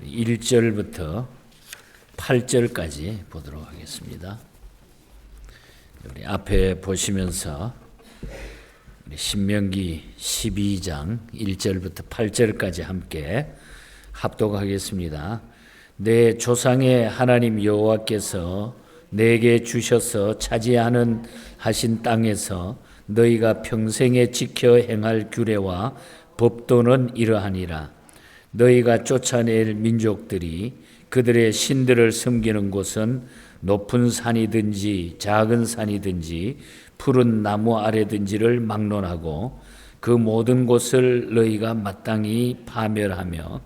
1절부터 8절까지 보도록 하겠습니다. 우리 앞에 보시면서 우리 신명기 12장 1절부터 8절까지 함께 합독하겠습니다. 내 조상의 하나님 여호와께서 내게 주셔서 차지하는 하신 땅에서 너희가 평생에 지켜 행할 규례와 법도는 이러하니라. 너희가 쫓아낼 민족들이 그들의 신들을 섬기는 곳은 높은 산이든지 작은 산이든지 푸른 나무 아래든지를 막론하고 그 모든 곳을 너희가 마땅히 파멸하며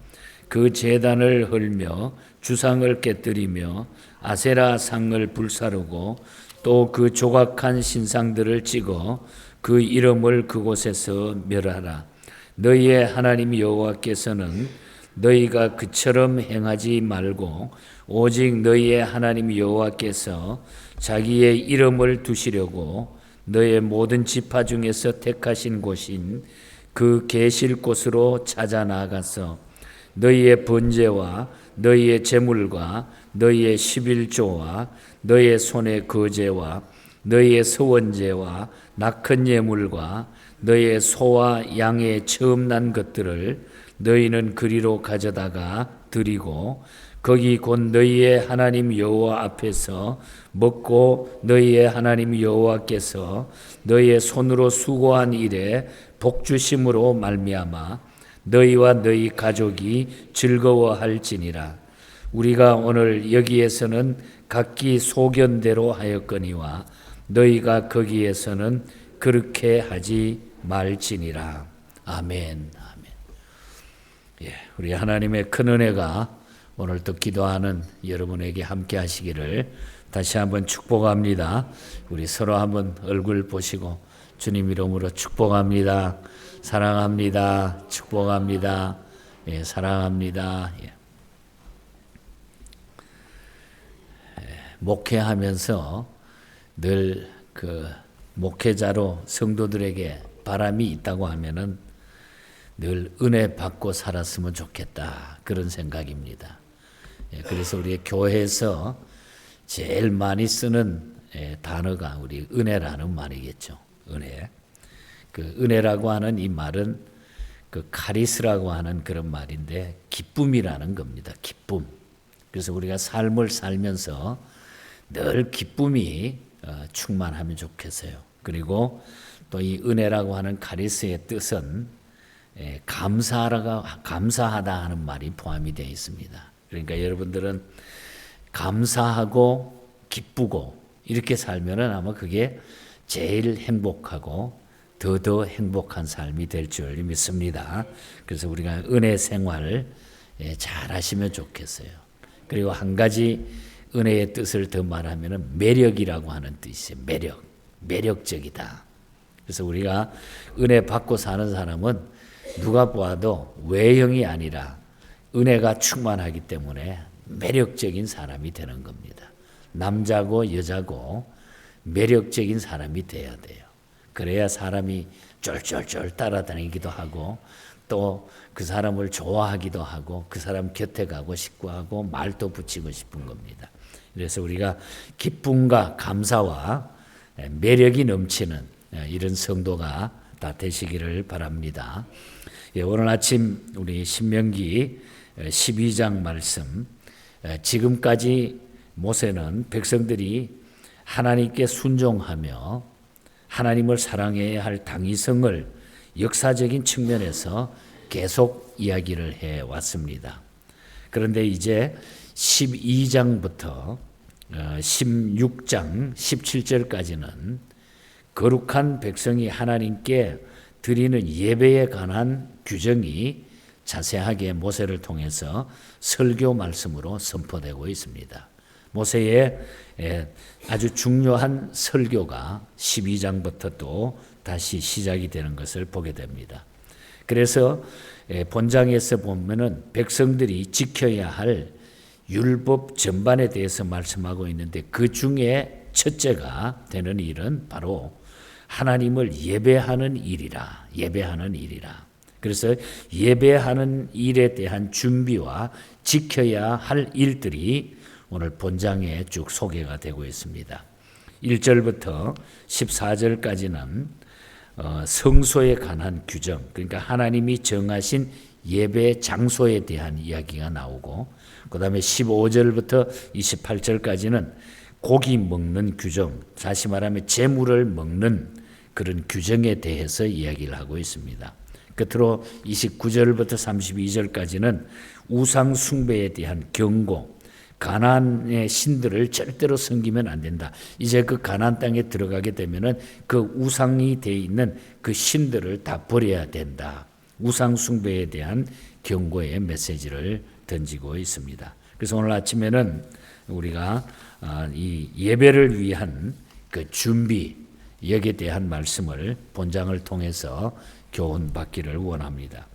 그 제단을 헐며 주상을 깨뜨리며 아세라 상을 불사르고 또 그 조각한 신상들을 찍어 그 이름을 그곳에서 멸하라. 너희의 하나님 여호와께서는 너희가 그처럼 행하지 말고 오직 너희의 하나님 여호와께서 자기의 이름을 두시려고 너희의 모든 지파 중에서 택하신 곳인 그 계실 곳으로 찾아 나가서 너희의 번제와 너희의 제물과 너희의 11조와 너희의 손의 거제와 너희의 서원제와 낙헌 예물과 너희의 소와 양의 처음 난 것들을 너희는 그리로 가져다가 드리고 거기 곧 너희의 하나님 여호와 앞에서 먹고 너희의 하나님 여호와께서 너희의 손으로 수고한 일에 복주심으로 말미암아 너희와 너희 가족이 즐거워할지니라. 우리가 오늘 여기에서는 각기 소견대로 하였거니와 너희가 거기에서는 그렇게 하지 말지니라. 아멘. 아멘. 예, 우리 하나님의 큰 은혜가 오늘 또 기도하는 여러분에게 함께 하시기를 다시 한번 축복합니다. 우리 서로 한번 얼굴 보시고 주님 이름으로 축복합니다. 사랑합니다. 축복합니다. 예, 사랑합니다. 예. 목회하면서 늘 그 목회자로 성도들에게 바람이 있다고 하면은 늘 은혜 받고 살았으면 좋겠다 그런 생각입니다. 예, 그래서 우리 교회에서 제일 많이 쓰는 단어가 우리 은혜라는 말이겠죠. 은혜. 그 은혜라고 하는 이 말은 그 카리스라고 하는 그런 말인데 기쁨이라는 겁니다. 기쁨. 그래서 우리가 삶을 살면서 늘 기쁨이 충만하면 좋겠어요. 그리고 또 이 은혜라고 하는 카리스의 뜻은 감사하다 하는 말이 포함이 되어 있습니다. 그러니까 여러분들은 감사하고 기쁘고 이렇게 살면은 아마 그게 제일 행복하고 더 행복한 삶이 될 줄 믿습니다. 그래서 우리가 은혜 생활 잘 하시면 좋겠어요. 그리고 한 가지 은혜의 뜻을 더 말하면 매력이라고 하는 뜻이에요. 매력적이다. 그래서 우리가 은혜 받고 사는 사람은 누가 보아도 외형이 아니라 은혜가 충만하기 때문에 매력적인 사람이 되는 겁니다. 남자고 여자고 매력적인 사람이 돼야 돼요. 그래야 사람이 쫄쫄쫄 따라다니기도 하고 또 그 사람을 좋아하기도 하고 그 사람 곁에 가고 싶고 하고 말도 붙이고 싶은 겁니다. 그래서 우리가 기쁨과 감사와 매력이 넘치는 이런 성도가 다 되시기를 바랍니다. 오늘 아침 우리 신명기 12장 말씀, 지금까지 모세는 백성들이 하나님께 순종하며 하나님을 사랑해야 할 당위성을 역사적인 측면에서 계속 이야기를 해왔습니다. 그런데 이제 12장부터 16장 17절까지는 거룩한 백성이 하나님께 드리는 예배에 관한 규정이 자세하게 모세를 통해서 설교 말씀으로 선포되고 있습니다. 모세의 아주 중요한 설교가 12장부터 또 다시 시작이 되는 것을 보게 됩니다. 그래서 본장에서 보면은 백성들이 지켜야 할 율법 전반에 대해서 말씀하고 있는데 그 중에 첫째가 되는 일은 바로 하나님을 예배하는 일이라. 그래서 예배하는 일에 대한 준비와 지켜야 할 일들이 오늘 본장에 쭉 소개가 되고 있습니다. 1절부터 14절까지는 성소에 관한 규정, 그러니까 하나님이 정하신 예배 장소에 대한 이야기가 나오고, 그 다음에 15절부터 28절까지는 고기 먹는 규정, 다시 말하면 제물을 먹는 그런 규정에 대해서 이야기를 하고 있습니다. 끝으로 29절부터 32절까지는 우상 숭배에 대한 경고, 가나안의 신들을 절대로 섬기면 안 된다. 이제 그 가나안 땅에 들어가게 되면은 그 우상이 되어 있는 그 신들을 다 버려야 된다. 우상 숭배에 대한 경고의 메시지를 던지고 있습니다. 그래서 오늘 아침에는 우리가 이 예배를 위한 그 준비, 여기에 대한 말씀을 본장을 통해서 교훈받기를 원합니다.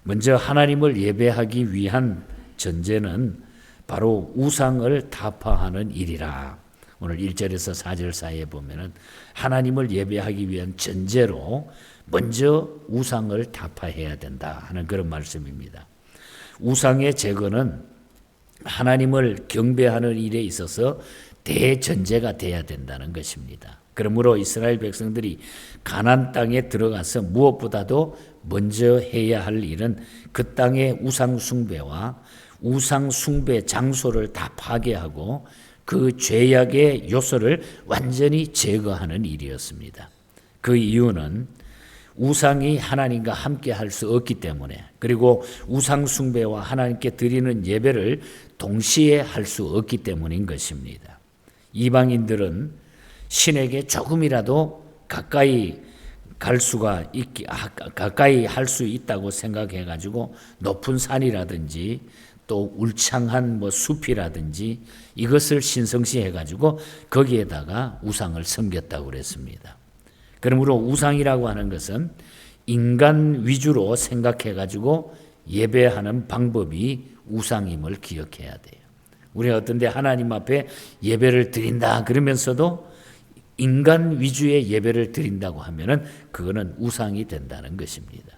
먼저 하나님을 예배하기 위한 전제는 바로 우상을 타파하는 일이라. 오늘 1절에서 4절 사이에 보면은 하나님을 예배하기 위한 전제로 먼저 우상을 타파해야 된다 하는 그런 말씀입니다. 우상의 제거는 하나님을 경배하는 일에 있어서 대전제가 돼야 된다는 것입니다. 그러므로 이스라엘 백성들이 가나안 땅에 들어가서 무엇보다도 먼저 해야 할 일은 그 땅의 우상 숭배와 우상 숭배 장소를 다 파괴하고 그 죄악의 요소를 완전히 제거하는 일이었습니다. 그 이유는 우상이 하나님과 함께 할 수 없기 때문에, 그리고 우상 숭배와 하나님께 드리는 예배를 동시에 할 수 없기 때문인 것입니다. 이방인들은 신에게 조금이라도 가까이 갈 수가 가까이 할 수 있다고 생각해 가지고 높은 산이라든지 또 울창한 숲이라든지 이것을 신성시해 가지고 거기에다가 우상을 섬겼다고 그랬습니다. 그러므로 우상이라고 하는 것은 인간 위주로 생각해 가지고 예배하는 방법이 우상임을 기억해야 돼요. 우리가 어떤 데 하나님 앞에 예배를 드린다 그러면서도 인간 위주의 예배를 드린다고 하면은 그거는 우상이 된다는 것입니다.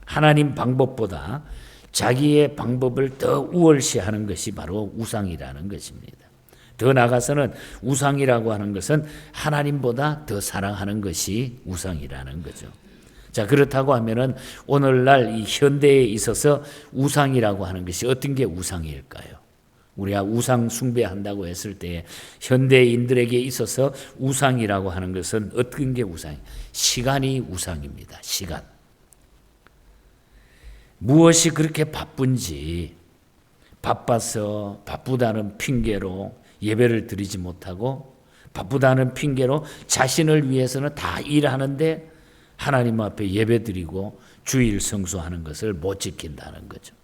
하나님 방법보다 자기의 방법을 더 우월시하는 것이 바로 우상이라는 것입니다. 더 나아가서는 우상이라고 하는 것은 하나님보다 더 사랑하는 것이 우상이라는 거죠. 자, 그렇다고 하면은 오늘날 이 현대에 있어서 우상이라고 하는 것이 어떤 게 우상일까요? 우리가 우상 숭배한다고 했을 때 현대인들에게 있어서 우상이라고 하는 것은 어떤 게 우상이에요? 시간이 우상입니다. 시간. 무엇이 그렇게 바쁜지 바빠서 바쁘다는 핑계로 예배를 드리지 못하고 바쁘다는 핑계로 자신을 위해서는 다 일하는데 하나님 앞에 예배 드리고 주일 성수하는 것을 못 지킨다는 거죠.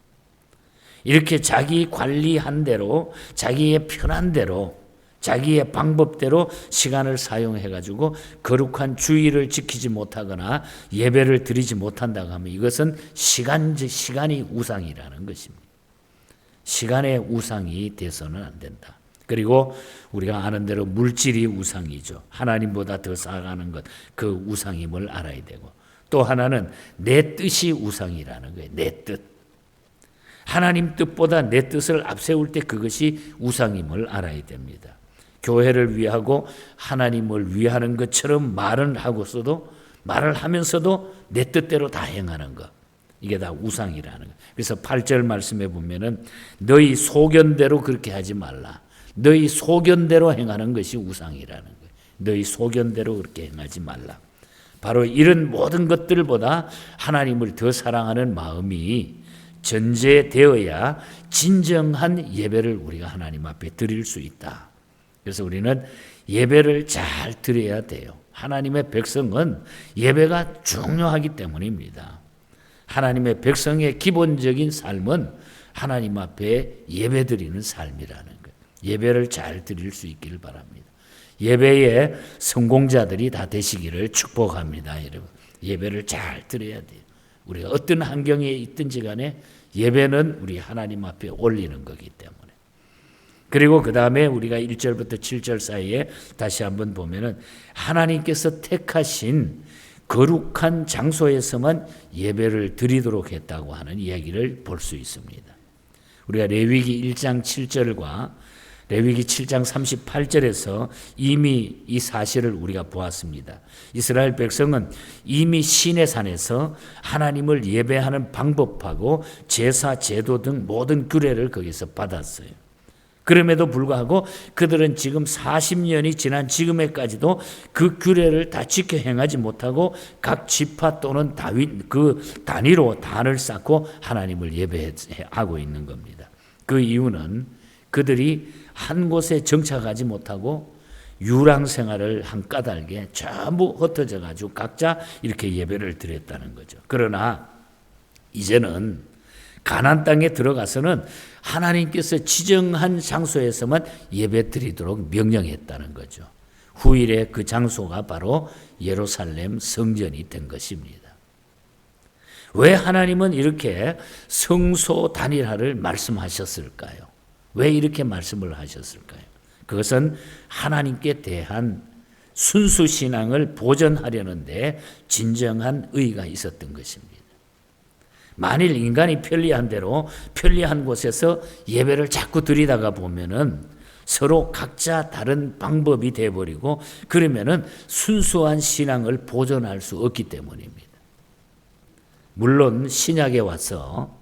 이렇게 자기 관리한 대로 자기의 편한 대로 자기의 방법대로 시간을 사용해 가지고 거룩한 주일을 지키지 못하거나 예배를 드리지 못한다고 하면 이것은 시간이 우상이라는 것입니다. 시간의 우상이 돼서는 안 된다. 그리고 우리가 아는 대로 물질이 우상이죠. 하나님보다 더 쌓아가는 것, 그 우상임을 알아야 되고, 또 하나는 내 뜻이 우상이라는 거예요. 내 뜻. 하나님 뜻보다 내 뜻을 앞세울 때 그것이 우상임을 알아야 됩니다. 교회를 위하고 하나님을 위하는 것처럼 말을 하면서도 내 뜻대로 다 행하는 것, 이게 다 우상이라는 거예요. 그래서 8절 말씀에 보면은 너희 소견대로 그렇게 하지 말라. 너희 소견대로 행하는 것이 우상이라는 거예요. 너희 소견대로 그렇게 행하지 말라. 바로 이런 모든 것들보다 하나님을 더 사랑하는 마음이 전제되어야 진정한 예배를 우리가 하나님 앞에 드릴 수 있다. 그래서 우리는 예배를 잘 드려야 돼요. 하나님의 백성은 예배가 중요하기 때문입니다. 하나님의 백성의 기본적인 삶은 하나님 앞에 예배 드리는 삶이라는 거예요. 예배를 잘 드릴 수 있기를 바랍니다. 예배의 성공자들이 다 되시기를 축복합니다. 여러분, 예배를 잘 드려야 돼요. 우리가 어떤 환경에 있든지 간에 예배는 우리 하나님 앞에 올리는 거기 때문에. 그리고 그 다음에 우리가 1절부터 7절 사이에 다시 한번 보면은 하나님께서 택하신 거룩한 장소에서만 예배를 드리도록 했다고 하는 이야기를 볼 수 있습니다. 우리가 레위기 1장 7절과 레위기 7장 38절에서 이미 이 사실을 우리가 보았습니다. 이스라엘 백성은 이미 시내산에서 하나님을 예배하는 방법하고 제사, 제도 등 모든 규례를 거기서 받았어요. 그럼에도 불구하고 그들은 지금 40년이 지난 지금에까지도 그 규례를 다 지켜 행하지 못하고 각 지파 또는 그 단위로 단을 쌓고 하나님을 예배하고 있는 겁니다. 그 이유는 그들이 한 곳에 정착하지 못하고 유랑 생활을 한 까닭에 전부 흩어져 가지고 각자 이렇게 예배를 드렸다는 거죠. 그러나 이제는 가나안 땅에 들어가서는 하나님께서 지정한 장소에서만 예배 드리도록 명령했다는 거죠. 후일에 그 장소가 바로 예루살렘 성전이 된 것입니다. 왜 하나님은 이렇게 성소 단일화를 말씀하셨을까요? 왜 이렇게 말씀을 하셨을까요? 그것은 하나님께 대한 순수 신앙을 보존하려는 데 진정한 의의가 있었던 것입니다. 만일 인간이 편리한 대로 편리한 곳에서 예배를 자꾸 드리다가 보면은 서로 각자 다른 방법이 되어버리고 그러면은 순수한 신앙을 보존할 수 없기 때문입니다. 물론 신약에 와서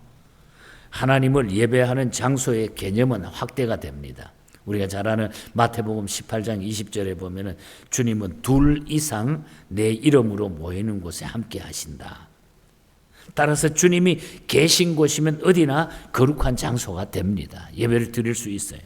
하나님을 예배하는 장소의 개념은 확대가 됩니다. 우리가 잘 아는 마태복음 18장 20절에 보면은 주님은 2 이상 내 이름으로 모이는 곳에 함께 하신다. 따라서 주님이 계신 곳이면 어디나 거룩한 장소가 됩니다. 예배를 드릴 수 있어요.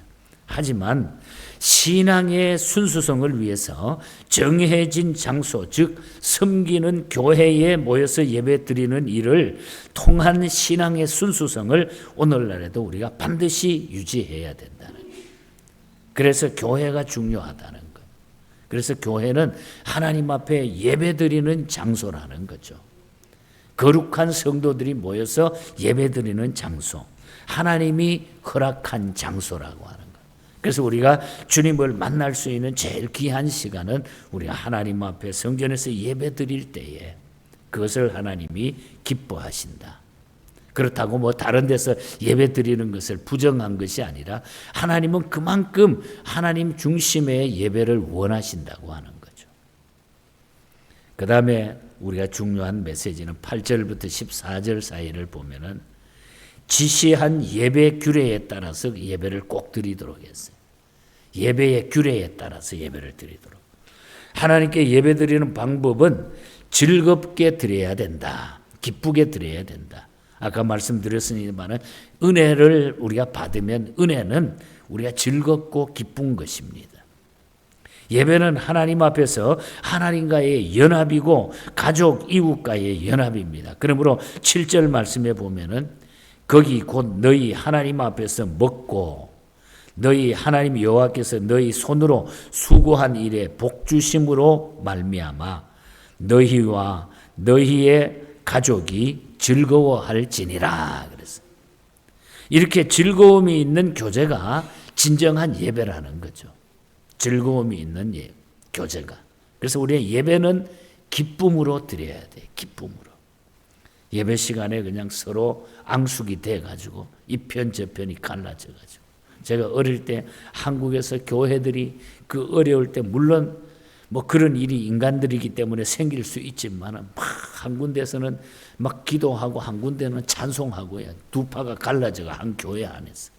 하지만 신앙의 순수성을 위해서 정해진 장소, 즉 섬기는 교회에 모여서 예배 드리는 일을 통한 신앙의 순수성을 오늘날에도 우리가 반드시 유지해야 된다는 거예요. 그래서 교회가 중요하다는 거예요. 그래서 교회는 하나님 앞에 예배 드리는 장소라는 거죠. 거룩한 성도들이 모여서 예배 드리는 장소, 하나님이 허락한 장소라고 하는 거예요. 그래서 우리가 주님을 만날 수 있는 제일 귀한 시간은 우리가 하나님 앞에 성전에서 예배 드릴 때에 그것을 하나님이 기뻐하신다. 그렇다고 뭐 다른 데서 예배 드리는 것을 부정한 것이 아니라 하나님은 그만큼 하나님 중심의 예배를 원하신다고 하는 거죠. 그 다음에 우리가 중요한 메시지는 8절부터 14절 사이를 보면은 지시한 예배 규례에 따라서 예배를 꼭 드리도록 했어요. 예배의 규례에 따라서 예배를 드리도록. 하나님께 예배 드리는 방법은 즐겁게 드려야 된다. 기쁘게 드려야 된다. 아까 말씀드렸으니만은 은혜를 우리가 받으면 은혜는 우리가 즐겁고 기쁜 것입니다. 예배는 하나님 앞에서 하나님과의 연합이고 가족 이웃과의 연합입니다. 그러므로 7절 말씀에 보면은 거기 곧 너희 하나님 앞에서 먹고 너희 하나님 여호와께서 너희 손으로 수고한 일에 복 주심으로 말미암아 너희와 너희의 가족이 즐거워할지니라 그랬어요. 이렇게 즐거움이 있는 교제가 진정한 예배라는 거죠. 즐거움이 있는 교제가. 그래서 우리의 예배는 기쁨으로 드려야 돼. 기쁨으로. 예배 시간에 그냥 서로 앙숙이 돼가지고 이편 저편이 갈라져가지고. 제가 어릴 때 한국에서 교회들이 그 어려울 때 물론 뭐 그런 일이 인간들이기 때문에 생길 수 있지만 막 한 군데서는 막 기도하고 한 군데는 찬송하고요. 두 파가 갈라져가 한 교회 안에서.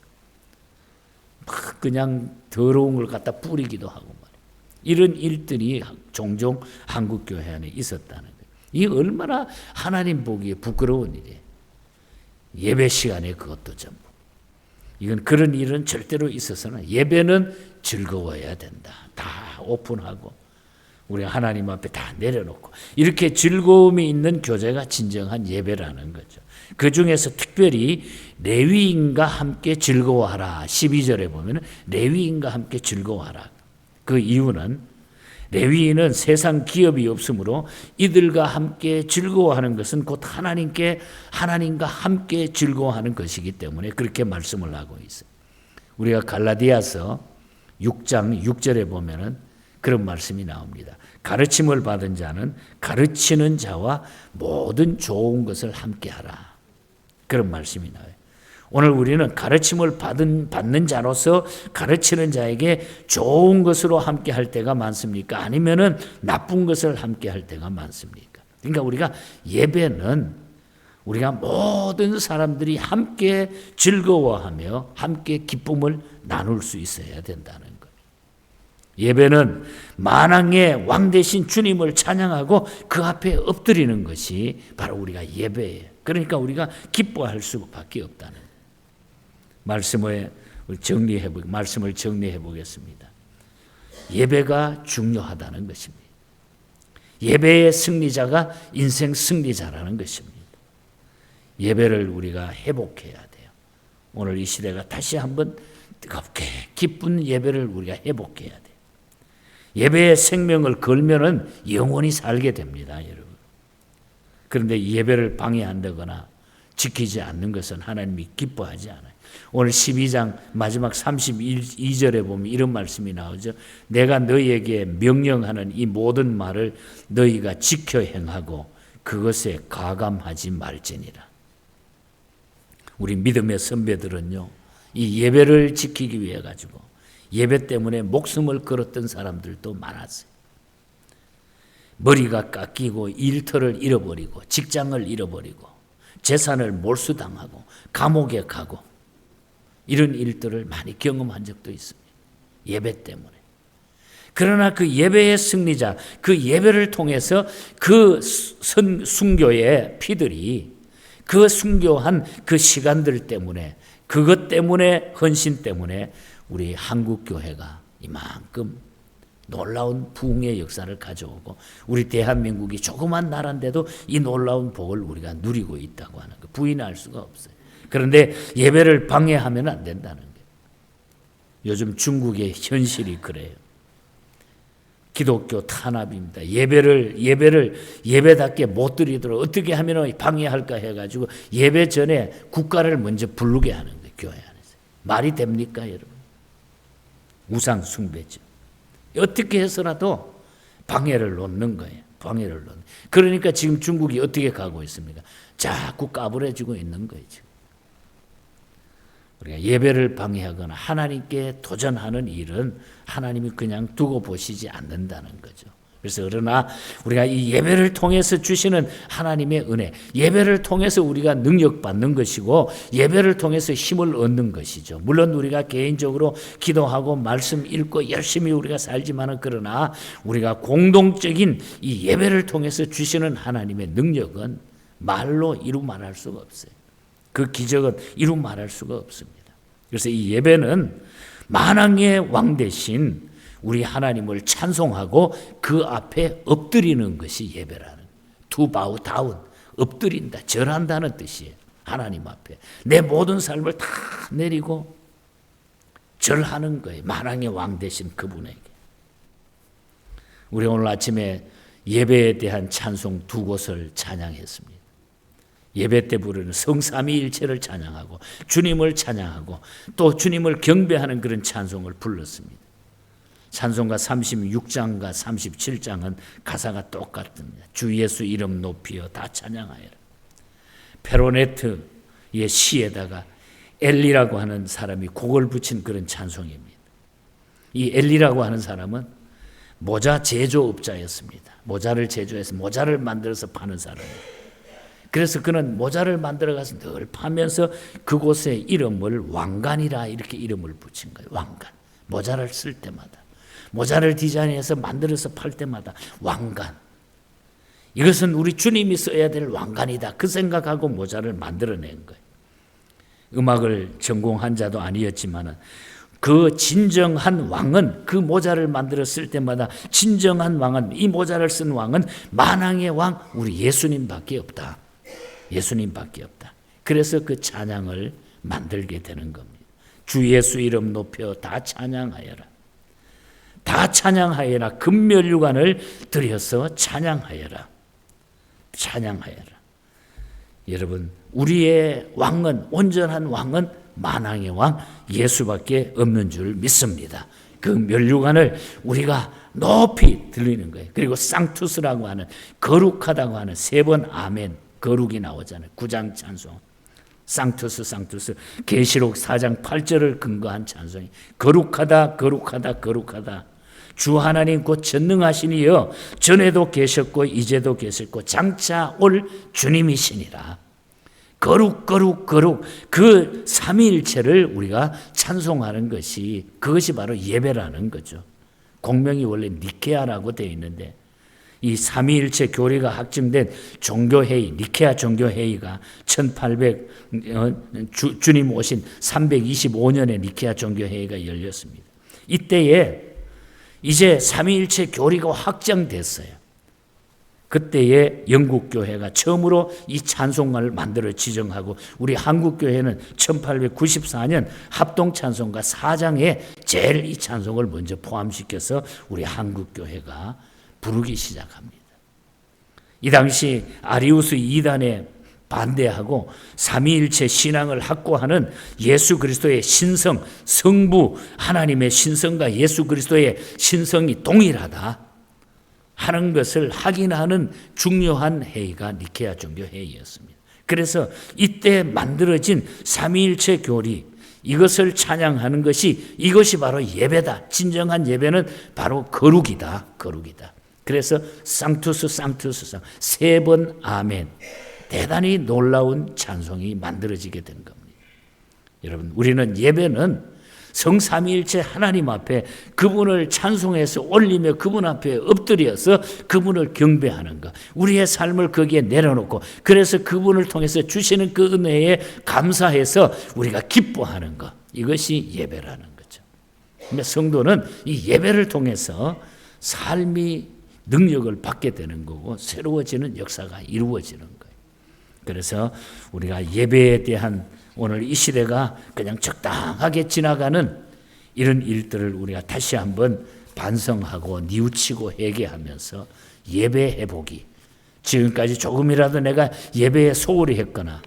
막 그냥 더러운 걸 갖다 뿌리기도 하고 말이에요. 이런 일들이 종종 한국 교회 안에 있었다는 거예요. 이 얼마나 하나님 보기에 부끄러운 일이에요. 예배 시간에 그것도 전부. 이건 그런 일은 절대로 있어서는 예배는 즐거워야 된다. 다 오픈하고 우리 하나님 앞에 다 내려놓고 이렇게 즐거움이 있는 교제가 진정한 예배라는 거죠. 그 중에서 특별히 레위인과 함께 즐거워하라. 12절에 보면 레위인과 함께 즐거워하라. 그 이유는 레위인은 세상 기업이 없으므로 이들과 함께 즐거워하는 것은 곧 하나님과 함께 즐거워하는 것이기 때문에 그렇게 말씀을 하고 있어요. 우리가 갈라디아서 6장 6절에 보면은 그런 말씀이 나옵니다. 가르침을 받은 자는 가르치는 자와 모든 좋은 것을 함께하라. 그런 말씀이 나와요. 오늘 우리는 가르침을 받는 자로서 가르치는 자에게 좋은 것으로 함께할 때가 많습니까? 아니면은 나쁜 것을 함께할 때가 많습니까? 그러니까 우리가 예배는 우리가 모든 사람들이 함께 즐거워하며 함께 기쁨을 나눌 수 있어야 된다는 거예요. 예배는 만왕의 왕 되신 주님을 찬양하고 그 앞에 엎드리는 것이 바로 우리가 예배예요. 그러니까 우리가 기뻐할 수밖에 없다는 거예요. 말씀을 정리해 보겠습니다. 예배가 중요하다는 것입니다. 예배의 승리자가 인생 승리자라는 것입니다. 예배를 우리가 회복해야 돼요. 오늘 이 시대가 다시 한번 뜨겁게 기쁜 예배를 우리가 회복해야 돼요. 예배의 생명을 걸면은 영원히 살게 됩니다, 여러분. 그런데 예배를 방해한다거나 지키지 않는 것은 하나님이 기뻐하지 않아요. 오늘 12장 마지막 32절에 보면 이런 말씀이 나오죠. 내가 너희에게 명령하는 이 모든 말을 너희가 지켜 행하고 그것에 가감하지 말지니라. 우리 믿음의 선배들은요, 이 예배를 지키기 위해 가지고 예배 때문에 목숨을 걸었던 사람들도 많았어요. 머리가 깎이고 일터를 잃어버리고 직장을 잃어버리고 재산을 몰수당하고 감옥에 가고 이런 일들을 많이 경험한 적도 있습니다. 예배 때문에. 그러나 그 예배의 승리자, 그 예배를 통해서 그 순교의 피들이 그 순교한 그 시간들 때문에, 그것 때문에, 헌신 때문에 우리 한국교회가 이만큼 놀라운 부흥의 역사를 가져오고 우리 대한민국이 조그만 나라인데도 이 놀라운 복을 우리가 누리고 있다고 하는 거 부인할 수가 없어요. 그런데 예배를 방해하면 안 된다는 거예요. 요즘 중국의 현실이 그래요. 기독교 탄압입니다. 예배답게 못 드리도록 어떻게 하면 방해할까 해가지고 예배 전에 국가를 먼저 부르게 하는 거예요. 교회 안에서. 말이 됩니까, 여러분? 우상 숭배죠. 어떻게 해서라도 방해를 놓는 거예요. 방해를 놓는. 그러니까 지금 중국이 어떻게 가고 있습니까? 자꾸 까불어지고 있는 거예요. 지금. 우리가 예배를 방해하거나 하나님께 도전하는 일은 하나님이 그냥 두고 보시지 않는다는 거죠. 그래서 그러나 우리가 이 예배를 통해서 주시는 하나님의 은혜, 예배를 통해서 우리가 능력받는 것이고 예배를 통해서 힘을 얻는 것이죠. 물론 우리가 개인적으로 기도하고 말씀 읽고 열심히 우리가 살지만은 그러나 우리가 공동적인 이 예배를 통해서 주시는 하나님의 능력은 말로 이루 말할 수가 없어요. 그 기적은 이루 말할 수가 없습니다. 그래서 이 예배는 만왕의 왕 대신 우리 하나님을 찬송하고 그 앞에 엎드리는 것이 예배라는, to bow down, 엎드린다, 절한다는 뜻이에요. 하나님 앞에 내 모든 삶을 다 내리고 절하는 거예요. 만왕의 왕 대신 그분에게. 우리 오늘 아침에 예배에 대한 찬송 두 곳을 찬양했습니다. 예배 때 부르는 성삼위일체를 찬양하고 주님을 찬양하고 또 주님을 경배하는 그런 찬송을 불렀습니다. 찬송가 36장과 37장은 가사가 똑같습니다. 주 예수 이름 높이어 다 찬양하여라. 페로네트의 시에다가 엘리라고 하는 사람이 곡을 붙인 그런 찬송입니다. 이 엘리라고 하는 사람은 모자 제조업자였습니다. 모자를 제조해서 모자를 만들어서 파는 사람이에요. 그래서 그는 모자를 만들어 가서 늘 파면서 그곳의 이름을 왕관이라 이렇게 이름을 붙인 거예요. 왕관. 모자를 쓸 때마다. 모자를 디자인해서 만들어서 팔 때마다 왕관. 이것은 우리 주님이 써야 될 왕관이다. 그 생각하고 모자를 만들어낸 거예요. 음악을 전공한 자도 아니었지만 그 진정한 왕은 그 모자를 만들어 쓸 때마다 진정한 왕은, 이 모자를 쓴 왕은 만왕의 왕 우리 예수님밖에 없다. 예수님밖에 없다. 그래서 그 찬양을 만들게 되는 겁니다. 주 예수 이름 높여 다 찬양하여라. 다 찬양하여라. 금면류관을 들여서 찬양하여라. 찬양하여라. 여러분, 우리의 왕은, 온전한 왕은 만왕의 왕 예수밖에 없는 줄 믿습니다. 그 면류관을 우리가 높이 들리는 거예요. 그리고 상투스라고 하는 거룩하다고 하는 3번 아멘 거룩이 나오잖아요. 9장 찬송 상투스 상투스 계시록 4장 8절을 근거한 찬송이 거룩하다 거룩하다 거룩하다 주 하나님 곧 전능하시니여 전에도 계셨고 이제도 계셨고 장차 올 주님이시니라. 거룩 거룩 거룩 그 삼위일체를 우리가 찬송하는 것이 그것이 바로 예배라는 거죠. 공명이 원래 니케아라고 되어 있는데 이 삼위일체 교리가 확증된 종교회의 니케아 종교회의가 1800 주님 오신 325년에 니케아 종교회의가 열렸습니다. 이때에 이제 삼위일체 교리가 확정됐어요. 그때에 영국교회가 처음으로 이 찬송가를 만들어 지정하고 우리 한국교회는 1894년 합동찬송가 4장에 제일 이 찬송을 먼저 포함시켜서 우리 한국교회가 부르기 시작합니다. 이 당시 아리우스 이단에 반대하고 삼위일체 신앙을 확고하는 예수 그리스도의 신성, 성부 하나님의 신성과 예수 그리스도의 신성이 동일하다 하는 것을 확인하는 중요한 회의가 니케아 종교 회의였습니다. 그래서 이때 만들어진 삼위일체 교리 이것을 찬양하는 것이 이것이 바로 예배다. 진정한 예배는 바로 거룩이다. 거룩이다. 그래서 상투스 상투스 3번 아멘 대단히 놀라운 찬송이 만들어지게 된 겁니다. 여러분 우리는 예배는 성삼위일체 하나님 앞에 그분을 찬송해서 올리며 그분 앞에 엎드려서 그분을 경배하는 것 우리의 삶을 거기에 내려놓고 그래서 그분을 통해서 주시는 그 은혜에 감사해서 우리가 기뻐하는 것 이것이 예배라는 거죠. 근데 성도는 이 예배를 통해서 삶이 능력을 받게 되는 거고 새로워지는 역사가 이루어지는 거예요. 그래서 우리가 예배에 대한 오늘 이 시대가 그냥 적당하게 지나가는 이런 일들을 우리가 다시 한번 반성하고 뉘우치고 회개하면서 예배 회복이 지금까지 조금이라도 내가 예배에 소홀히 했거나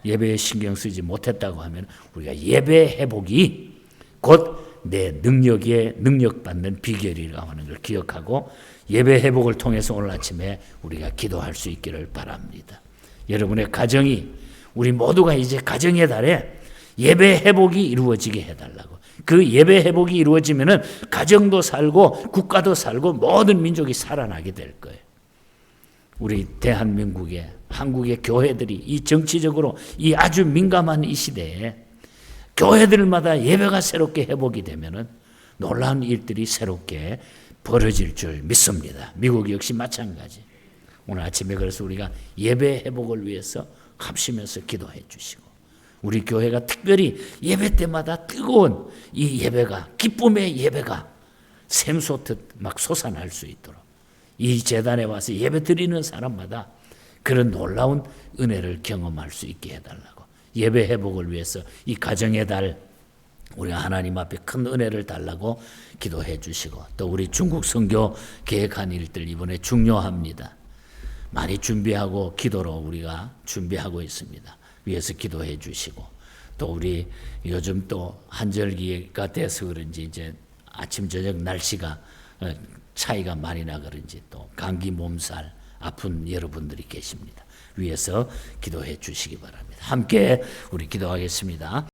예배에 신경 쓰지 못했다고 하면 우리가 예배 회복이 곧 내 능력에 능력받는 비결이라고 하는 걸 기억하고 예배 회복을 통해서 오늘 아침에 우리가 기도할 수 있기를 바랍니다. 여러분의 가정이 우리 모두가 이제 가정의 달에 예배 회복이 이루어지게 해달라고. 그 예배 회복이 이루어지면은 가정도 살고 국가도 살고 모든 민족이 살아나게 될 거예요. 우리 대한민국의 한국의 교회들이 이 정치적으로 이 아주 민감한 이 시대에 교회들마다 예배가 새롭게 회복이 되면은 놀라운 일들이 새롭게 벌어질 줄 믿습니다. 미국 역시 마찬가지. 오늘 아침에 그래서 우리가 예배 회복을 위해서 합심해서 기도해 주시고 우리 교회가 특별히 예배 때마다 뜨거운 이 예배가 기쁨의 예배가 샘솟듯 막 솟아날 수 있도록 이 제단에 와서 예배 드리는 사람마다 그런 놀라운 은혜를 경험할 수 있게 해달라고 예배 회복을 위해서 이 가정의 달 우리가 하나님 앞에 큰 은혜를 달라고 기도해 주시고 또 우리 중국 선교 계획한 일들 이번에 중요합니다. 많이 준비하고 기도로 우리가 준비하고 있습니다. 위해서 기도해 주시고 또 우리 요즘 또 한절기가 돼서 그런지 이제 아침 저녁 날씨가 차이가 많이 나 그런지 또 감기 몸살 아픈 여러분들이 계십니다. 위해서 기도해 주시기 바랍니다. 함께 우리 기도하겠습니다.